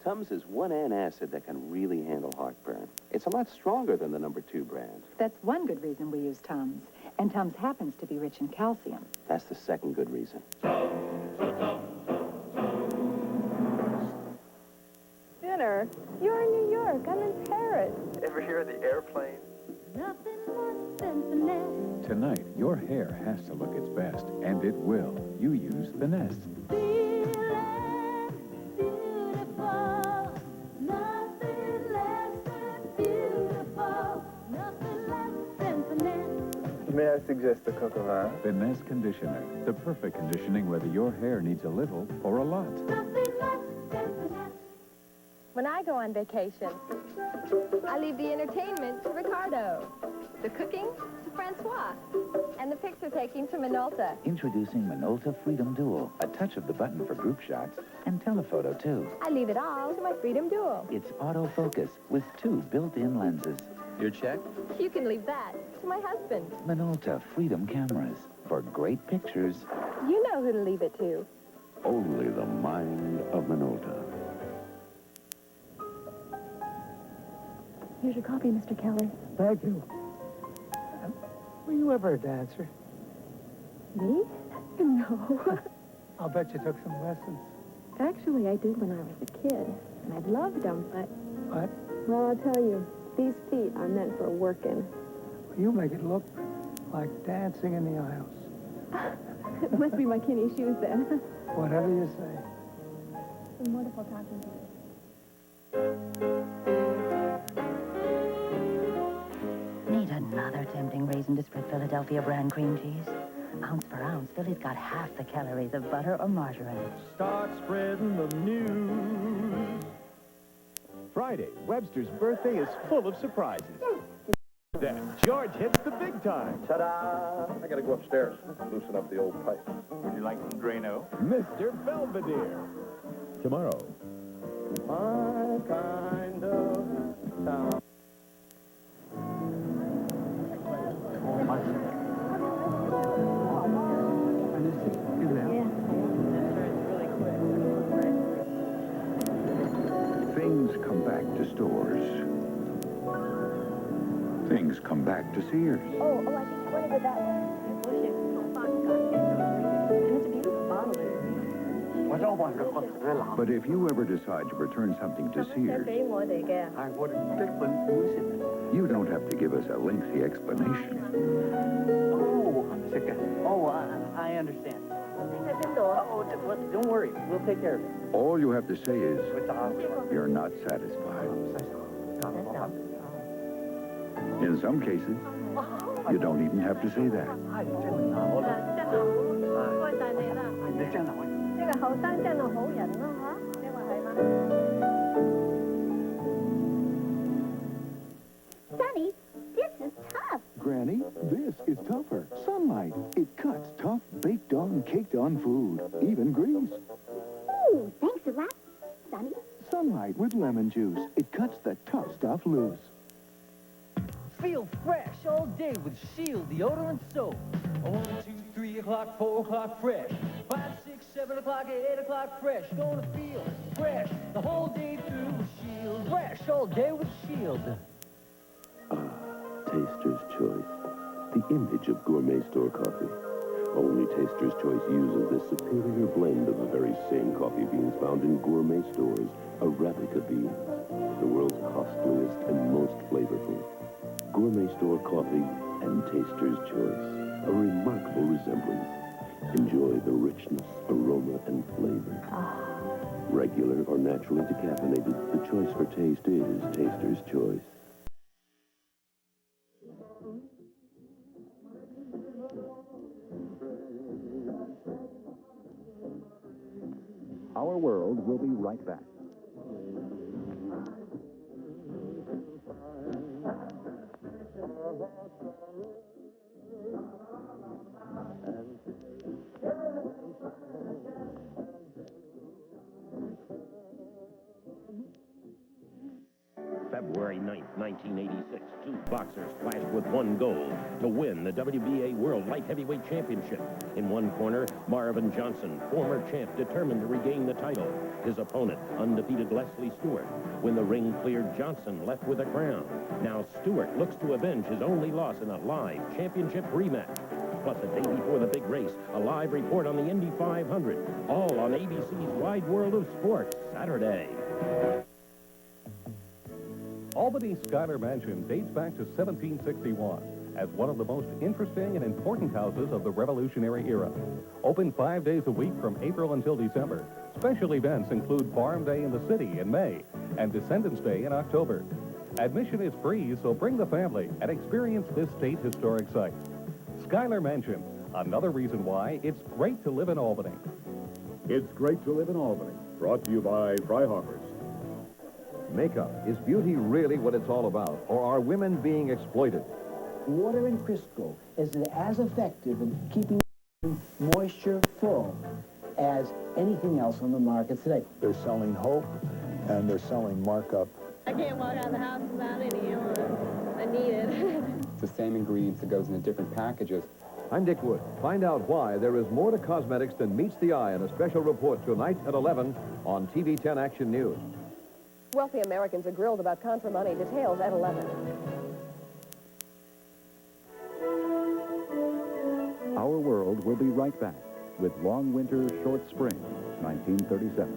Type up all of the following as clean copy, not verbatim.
Tums is one antacid that can really handle heartburn. It's a lot stronger than the #2 brand. That's one good reason we use Tums. And Tums happens to be rich in calcium. That's the second good reason. Dinner? You're in New York. I'm in Paris. Ever hear of the airplane? Nothing less than finesse. Tonight, your hair has to look its best, and it will. You use Finesse. Feeling beautiful. Nothing less than beautiful. Nothing less than finesse. May I suggest a coq au vin? Finesse Conditioner. The perfect conditioning whether your hair needs a little or a lot. Nothing less than finesse. When I go on vacation, I leave the entertainment to Ricardo, the cooking to Francois, and the picture-taking to Minolta. Introducing Minolta Freedom Dual. A touch of the button for group shots and telephoto, too. I leave it all to my Freedom Dual. It's autofocus with 2 built-in lenses. Your check? You can leave that to my husband. Minolta Freedom cameras for great pictures. You know who to leave it to. Only the mind of Minolta. Here's your coffee, Mr. Kelly. Thank you. Were you ever a dancer? Me? No. I'll bet you took some lessons. Actually, I did when I was a kid, and I loved them, but... What? Well, I'll tell you, these feet are meant for working. You make it look like dancing in the aisles. It must be my Kinney shoes, then. Whatever you say. It's been wonderful talking to you. Need another tempting raisin to spread Philadelphia brand cream cheese? Ounce per ounce, Philly's got half the calories of butter or margarine. Start spreading the news. Friday, Webster's birthday is full of surprises. Then George hits the big time. Ta-da! I gotta go upstairs, loosen up the old pipe. Would you like some Drano? Mr. Belvedere. Tomorrow. My kind of town. Things come back to stores. Things come back to Sears. Oh, I think you want to go that way. And it's a beautiful bottle. But if you ever decide to return something to Sears, you don't have to give us a lengthy explanation. I understand. Don't worry. We'll take care of it. All you have to say is, you're not satisfied. In some cases, you don't even have to say that. Sonny, this is tough. Granny, this is tougher. Sunlight. It cuts tough, baked-on, caked-on food. Even grease. Ooh, thanks a lot, Sonny. Sunlight with lemon juice. It cuts the tough stuff loose. Feel fresh all day with Shield deodorant soap. 1, 2, 3 o'clock, 4 o'clock fresh. 5, 6, 7 o'clock, 8 o'clock fresh. Gonna feel fresh the whole day through with Shield. Fresh all day with Shield. Taster's Choice. The image of gourmet store coffee. Only Taster's Choice uses this superior blend of the very same coffee beans found in gourmet stores, Arabica beans. The world's costliest and most flavorful. Gourmet store coffee and Taster's Choice. A remarkable resemblance. Enjoy the richness, aroma, and flavor. Regular or naturally decaffeinated, the choice for taste is Taster's Choice. Our world will be right back. February 9th, 1986, two boxers clashed with one goal to win the WBA World Light Heavyweight Championship. In one corner, Marvin Johnson, former champ, determined to regain the title. His opponent, undefeated Leslie Stewart. When the ring cleared, Johnson left with a crown. Now Stewart looks to avenge his only loss in a live championship rematch. Plus, a day before the big race, a live report on the Indy 500. All on ABC's Wide World of Sports, Saturday. Albany's Schuyler Mansion dates back to 1761 as one of the most interesting and important houses of the Revolutionary era. Open 5 days a week from April until December. Special events include Farm Day in the city in May and Descendants Day in October. Admission is free, so bring the family and experience this state historic site. Schuyler Mansion, another reason why it's great to live in Albany. It's great to live in Albany. Brought to you by Fryhoffers. Makeup. Is beauty really what it's all about? Or are women being exploited? Water and Crisco is as effective in keeping moisture full as anything else on the market today. They're selling hope, and they're selling markup. I can't walk out of the house without any on. I need it. It's the same ingredients that goes into different packages. I'm Dick Wood. Find out why there is more to cosmetics than meets the eye in a special report tonight at 11 on TV 10 Action News. Wealthy Americans are grilled about contra money. Details at 11. Our World will be right back with Long Winter, Short Spring, 1937.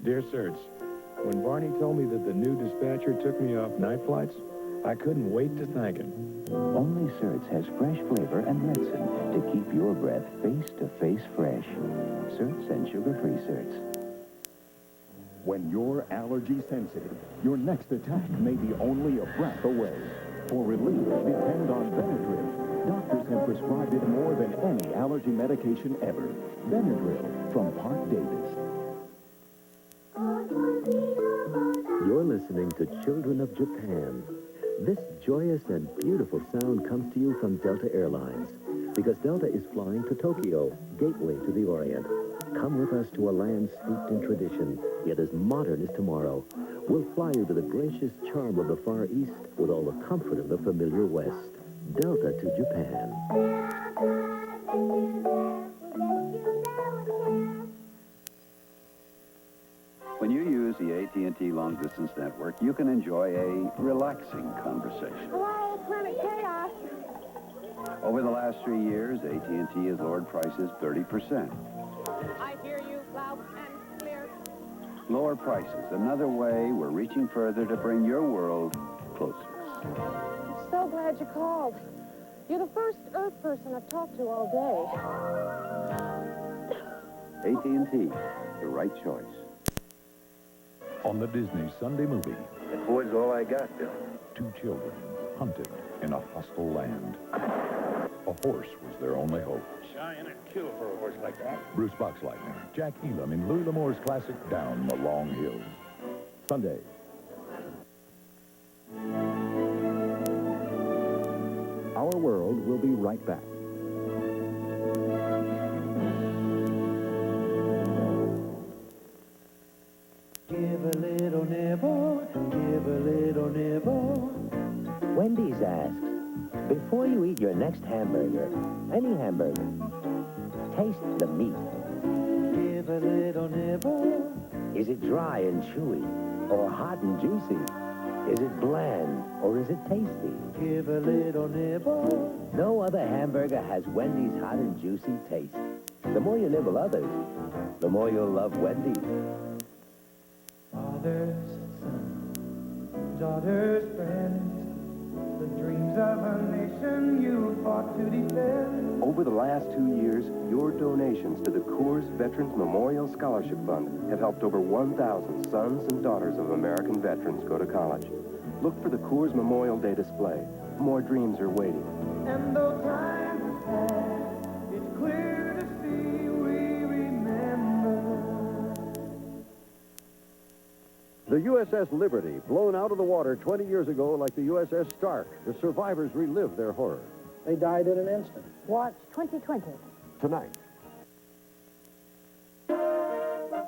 Dear Sirs, when Barney told me that the new dispatcher took me off night flights, I couldn't wait to thank him. Only Certs has fresh flavor and medicine to keep your breath face-to-face fresh. Certs and sugar-free Certs. When you're allergy sensitive, your next attack may be only a breath away. For relief, depend on Benadryl. Doctors have prescribed it more than any allergy medication ever. Benadryl from Park Davis. You're listening to Children of Japan. This joyous and beautiful sound comes to you from Delta Airlines, because Delta is flying to Tokyo, gateway to the Orient. Come with us to a land steeped in tradition, yet as modern as tomorrow. We'll fly you to the gracious charm of the Far East with all the comfort of the familiar West. Delta to Japan. When you use the AT&T Long Distance Network, you can enjoy a relaxing conversation. Hello, Planet Chaos. Over the last 3 years, AT&T has lowered prices 30%. I hear you loud and clear. Lower prices, another way we're reaching further to bring your world closer. I'm so glad you called. You're the first Earth person I've talked to all day. AT&T, the right choice. On the Disney Sunday movie, That boy's all I got, Bill. two children hunted in a hostile land. A horse was their only hope. Shy and a kill for a horse like that. Bruce Boxleitner, Jack Elam in Louis L'Amour's classic Down the Long Hill. Sunday. Our World will be right back. Give a little nibble, give a little nibble. Wendy's asks, before you eat your next hamburger, any hamburger, taste the meat. Give a little nibble. Is it dry and chewy, or hot and juicy? Is it bland, or is it tasty? Give a little nibble. No other hamburger has Wendy's hot and juicy taste. The more you nibble others, the more you'll love Wendy's. Father's son, daughter's friend, the dreams of a nation you fought to defend. Over the last 2 years, your donations to the Coors Veterans Memorial Scholarship Fund have helped over 1,000 sons and daughters of American veterans go to college. Look for the Coors Memorial Day display. More dreams are waiting. And though time has passed, it's clear to see we remember. The USS Liberty, blown out of the water 20 years ago like the USS Stark. The survivors relive their horror. They died in an instant. Watch 2020. Tonight,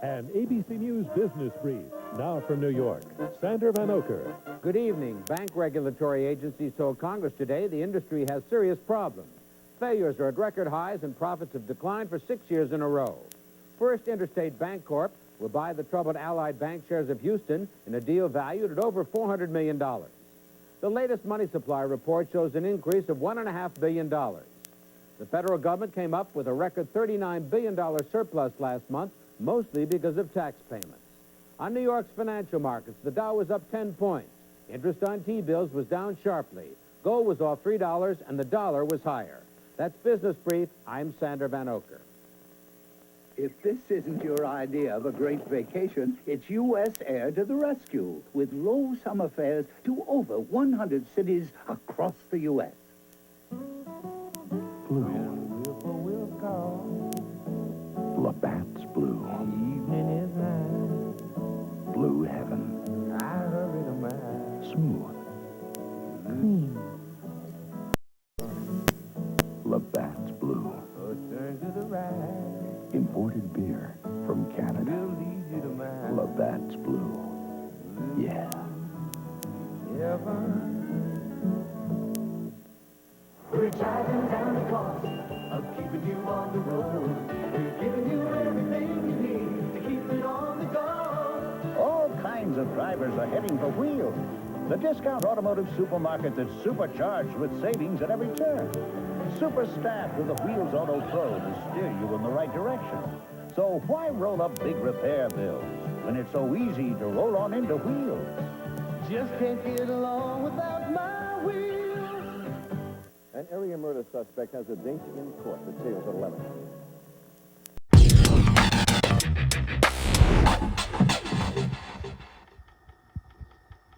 An ABC News Business Brief. Now from New York, Sander Van Oker. Good evening. Bank regulatory agencies told Congress today the industry has serious problems. Failures are at record highs and profits have declined for 6 years in a row. First Interstate Bank Corp will buy the troubled Allied Bank shares of Houston in a deal valued at over $400 million. The latest money supply report shows an increase of $1.5 billion. The federal government came up with a record $39 billion surplus last month, mostly because of tax payments. On New York's financial markets, the Dow was up 10 points. Interest on T-bills was down sharply. Gold was off $3 and the dollar was higher. That's Business Brief. I'm Sander Van Oker. If this isn't your idea of a great vacation, it's U.S. Air to the rescue with low summer fares to over 100 cities across the U.S. Blue. Labatt's Blue. Blue Heaven. Smooth. Clean. Labatt's Blue. Imported beer from Canada. Labatt's Blue. Yeah. We're driving down the cost of keeping you on the road. We're giving you everything you need to keep it on the go. All kinds of drivers are heading for Wheels, the discount automotive supermarket that's supercharged with savings at every turn. Super staffed with the Wheels Auto Pro to steer you in the right direction. So why roll up big repair bills when it's so easy to roll on into Wheels? Just can't get along without my wheels. An area murder suspect has a date in court. The tale's at 11.